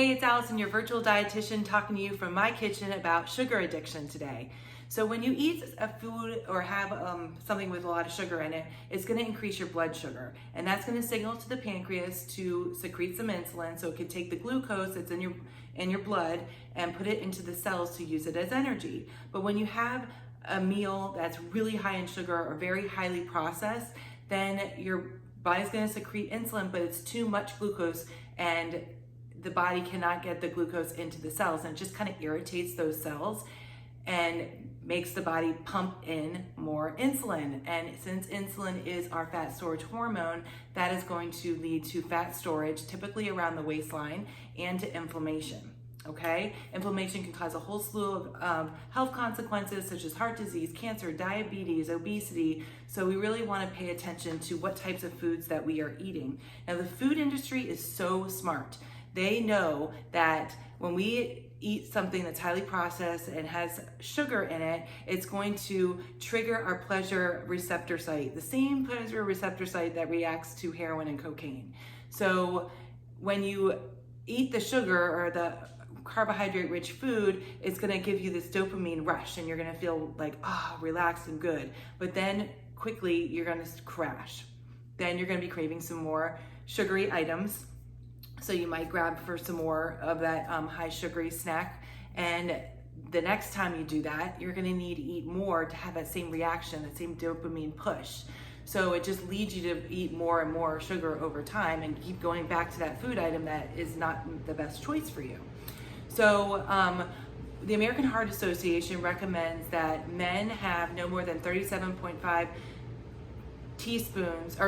Hey, it's Allison, your virtual dietitian, talking to you from my kitchen about sugar addiction today. So when you eat a food or have something with a lot of sugar in it, it's going to increase your blood sugar. And that's going to signal to the pancreas to secrete some insulin so it can take the glucose that's in your blood and put it into the cells to use it as energy. But when you have a meal that's really high in sugar or very highly processed, then your body's going to secrete insulin, but it's too much glucose and the body cannot get the glucose into the cells, and it just kind of irritates those cells and makes the body pump in more insulin. And since insulin is our fat storage hormone, that is going to lead to fat storage, typically around the waistline, and to inflammation. Okay, inflammation can cause a whole slew of health consequences such as heart disease, cancer, diabetes, obesity. So we really want to pay attention to what types of foods that we are eating. Now, the food industry is so smart. They know that when we eat something that's highly processed and has sugar in it, it's going to trigger our pleasure receptor site, the same pleasure receptor site that reacts to heroin and cocaine. So when you eat the sugar or the carbohydrate rich food, it's going to give you this dopamine rush and you're going to feel like, relaxed and good. But then quickly you're going to crash. Then you're going to be craving some more sugary items. So you might grab for some more of that high sugary snack. And the next time you do that, you're going to need to eat more to have that same reaction, that same dopamine push. So it just leads you to eat more and more sugar over time and keep going back to that food item that is not the best choice for you. So the American Heart Association recommends that men have no more than 37.5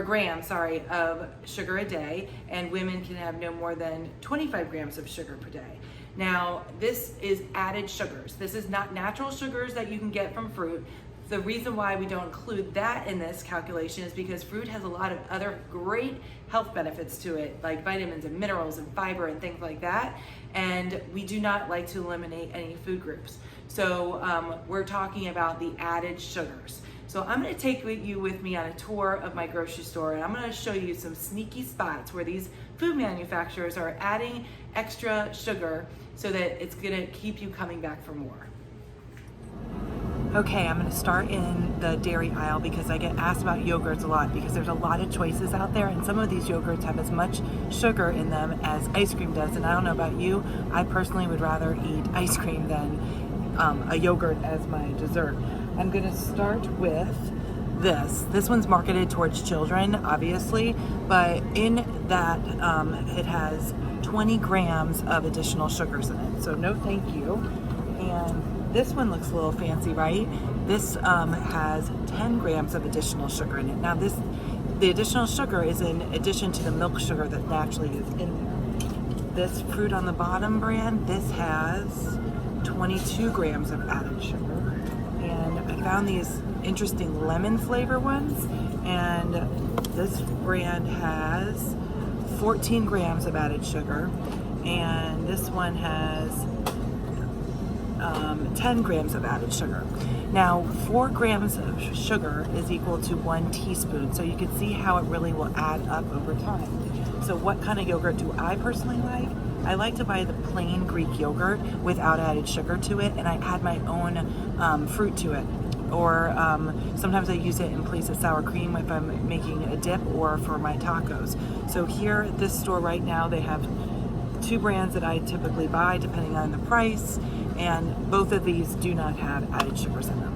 grams of sugar a day, and women can have no more than 25 grams of sugar per day. Now, this is added sugars. This is not natural sugars that you can get from fruit. The reason why we don't include that in this calculation is because fruit has a lot of other great health benefits to it, like vitamins and minerals and fiber and things like that. And we do not like to eliminate any food groups. So we're talking about the added sugars. So I'm going to take you with me on a tour of my grocery store, and I'm going to show you some sneaky spots where these food manufacturers are adding extra sugar so that it's going to keep you coming back for more. Okay, I'm going to start in the dairy aisle because I get asked about yogurts a lot because there's a lot of choices out there, and some of these yogurts have as much sugar in them as ice cream does. And I don't know about you, I personally would rather eat ice cream than a yogurt as my dessert. I'm going to start with this. This one's marketed towards children, obviously, but in that it has 20 grams of additional sugars in it. So no thank you. And this one looks a little fancy, right? This has 10 grams of additional sugar in it. Now the additional sugar is in addition to the milk sugar that naturally is in there. This Fruit on the Bottom brand, this has 22 grams of added sugar. And I found these interesting lemon flavor ones, and this brand has 14 grams of added sugar, and this one has 10 grams of added sugar. Now, 4 grams of sugar is equal to 1 teaspoon, so you can see how it really will add up over time. So what kind of yogurt do I personally like? I like to buy the plain Greek yogurt without added sugar to it, and I add my own fruit to it. Or sometimes I use it in place of sour cream if I'm making a dip or for my tacos. So here at this store right now, they have 2 brands that I typically buy depending on the price, and both of these do not have added sugars in them.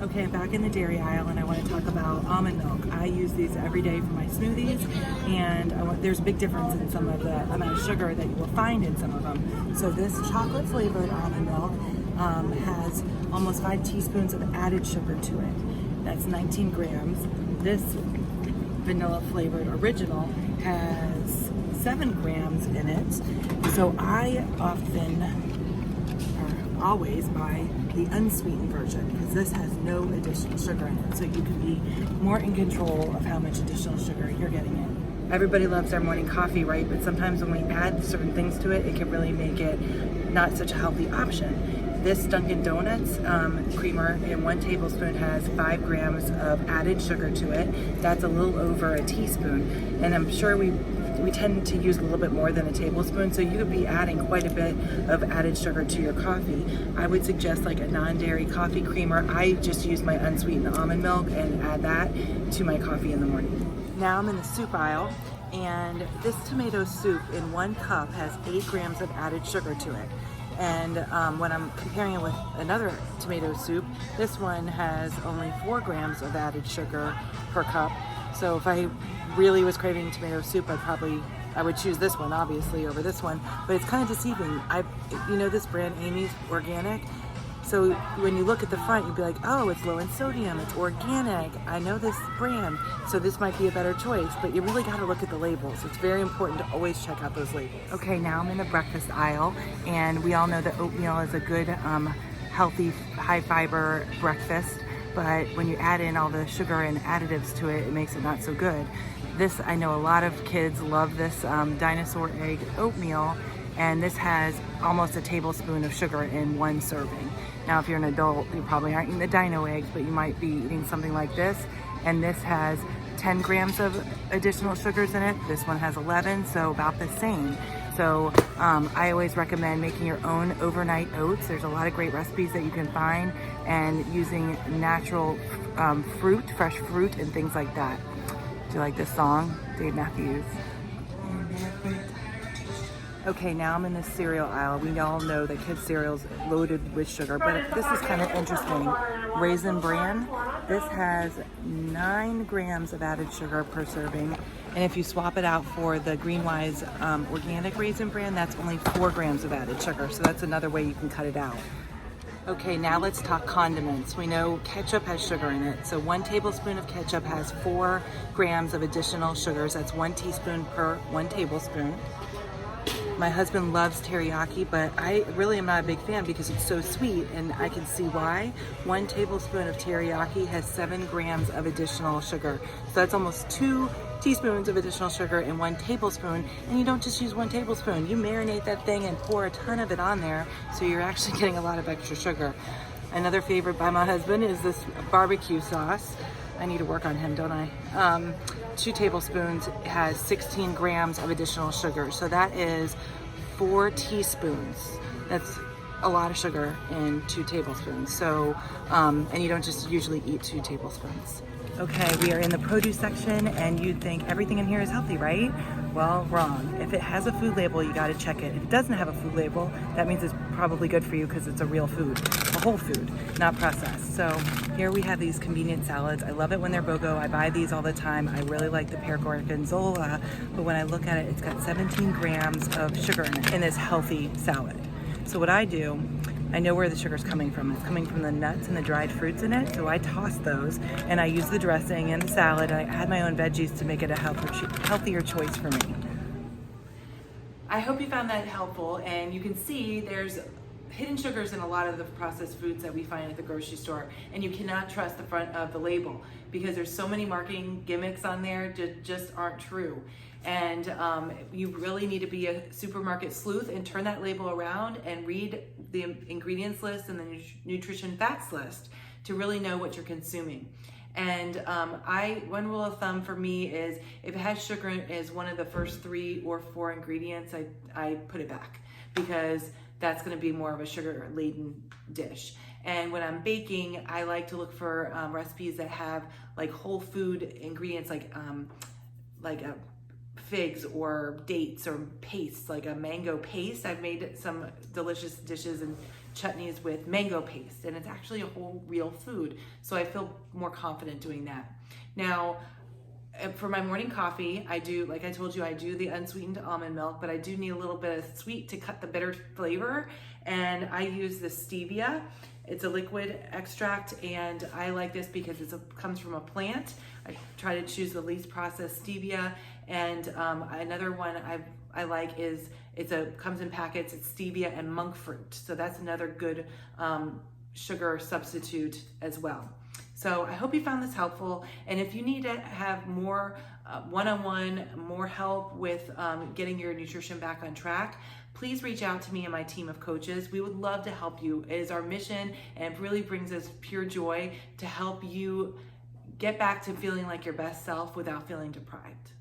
Okay, I'm back in the dairy aisle, and I want to talk about almond milk. I use these every day for my smoothies, and there's a big difference in some of the amount of sugar that you will find in some of them. So this chocolate flavored almond milk has almost 5 teaspoons of added sugar to it. That's 19 grams. This vanilla flavored original has 7 grams in it. So I always buy the unsweetened version because this has no additional sugar in it, so you can be more in control of how much additional sugar you're getting in. Everybody loves their morning coffee, right? But sometimes when we add certain things to it, it can really make it not such a healthy option. This Dunkin' Donuts creamer in 1 tablespoon has 5 grams of added sugar to it. That's a little over a teaspoon, and I'm sure we we tend to use a little bit more than a tablespoon, so you could be adding quite a bit of added sugar to your coffee. I would suggest like a non-dairy coffee creamer. I just use my unsweetened almond milk and add that to my coffee in the morning. Now I'm in the soup aisle, and this tomato soup in 1 cup has 8 grams of added sugar to it. And when I'm comparing it with another tomato soup, this one has only 4 grams of added sugar per cup. So if I really was craving tomato soup, I would choose this one obviously over this one, but it's kind of deceiving. You know this brand, Amy's Organic? So when you look at the front, you'd be like, oh, it's low in sodium, it's organic. I know this brand, so this might be a better choice, but you really got to look at the labels. It's very important to always check out those labels. Okay, now I'm in the breakfast aisle, and we all know that oatmeal is a good, healthy, high fiber breakfast, but when you add in all the sugar and additives to it, it makes it not so good. This, I know a lot of kids love this dinosaur egg oatmeal, and this has almost a tablespoon of sugar in 1 serving. Now, if you're an adult, you probably aren't eating the dino eggs, but you might be eating something like this. And this has 10 grams of additional sugars in it. This one has 11, so about the same. So I always recommend making your own overnight oats. There's a lot of great recipes that you can find, and using natural fruit, fresh fruit, and things like that. Do you like this song? Dave Matthews. Okay, now I'm in the cereal aisle. We all know that kids' cereal's loaded with sugar, but this is kind of interesting. Raisin Bran, this has 9 grams of added sugar per serving. And if you swap it out for the Greenwise organic Raisin Bran, that's only 4 grams of added sugar. So that's another way you can cut it out. Okay, now let's talk condiments. We know ketchup has sugar in it. So 1 tablespoon of ketchup has 4 grams of additional sugars. That's 1 teaspoon per 1 tablespoon. My husband loves teriyaki, but I really am not a big fan because it's so sweet, and I can see why. 1 tablespoon of teriyaki has 7 grams of additional sugar. So that's almost 2 teaspoons of additional sugar in 1 tablespoon, and you don't just use 1 tablespoon. You marinate that thing and pour a ton of it on there, so you're actually getting a lot of extra sugar. Another favorite by my husband is this barbecue sauce. I need to work on him, don't I? 2 tablespoons has 16 grams of additional sugar. So that is 4 teaspoons. That's a lot of sugar in 2 tablespoons. So, and you don't just usually eat 2 tablespoons. Okay, we are in the produce section, and you'd think everything in here is healthy, right? Well, wrong. If it has a food label, you gotta check it. If it doesn't have a food label, that means it's probably good for you because it's a real food, a whole food, not processed. So here we have these convenient salads. I love it when they're BOGO. I buy these all the time. I really like the pear gorgonzola, but when I look at it, it's got 17 grams of sugar in it in this healthy salad. So what I do, I know where the sugar's coming from. It's coming from the nuts and the dried fruits in it, so I toss those, and I use the dressing and the salad. I add my own veggies to make it a healthier choice for me. I hope you found that helpful, and you can see there's hidden sugars in a lot of the processed foods that we find at the grocery store, and you cannot trust the front of the label because there's so many marketing gimmicks on there that just aren't true. And you really need to be a supermarket sleuth and turn that label around and read the ingredients list and the nutrition facts list to really know what you're consuming. And one rule of thumb for me is if it has sugar as one of the first 3 or 4 ingredients, I put it back because that's going to be more of a sugar-laden dish. And when I'm baking, I like to look for recipes that have like whole food ingredients, like figs or dates or pastes, like a mango paste. I've made some delicious dishes and chutneys with mango paste, and it's actually a whole real food. So I feel more confident doing that. Now, for my morning coffee, I do, like I told you, I do the unsweetened almond milk, but I do need a little bit of sweet to cut the bitter flavor. And I use the stevia. It's a liquid extract, and I like this because it comes from a plant. I try to choose the least processed stevia. And another one I like is comes in packets. It's stevia and monk fruit. So that's another good sugar substitute as well. So I hope you found this helpful. And if you need to have more one-on-one, more help with getting your nutrition back on track, please reach out to me and my team of coaches. We would love to help you. It is our mission, and it really brings us pure joy to help you get back to feeling like your best self without feeling deprived.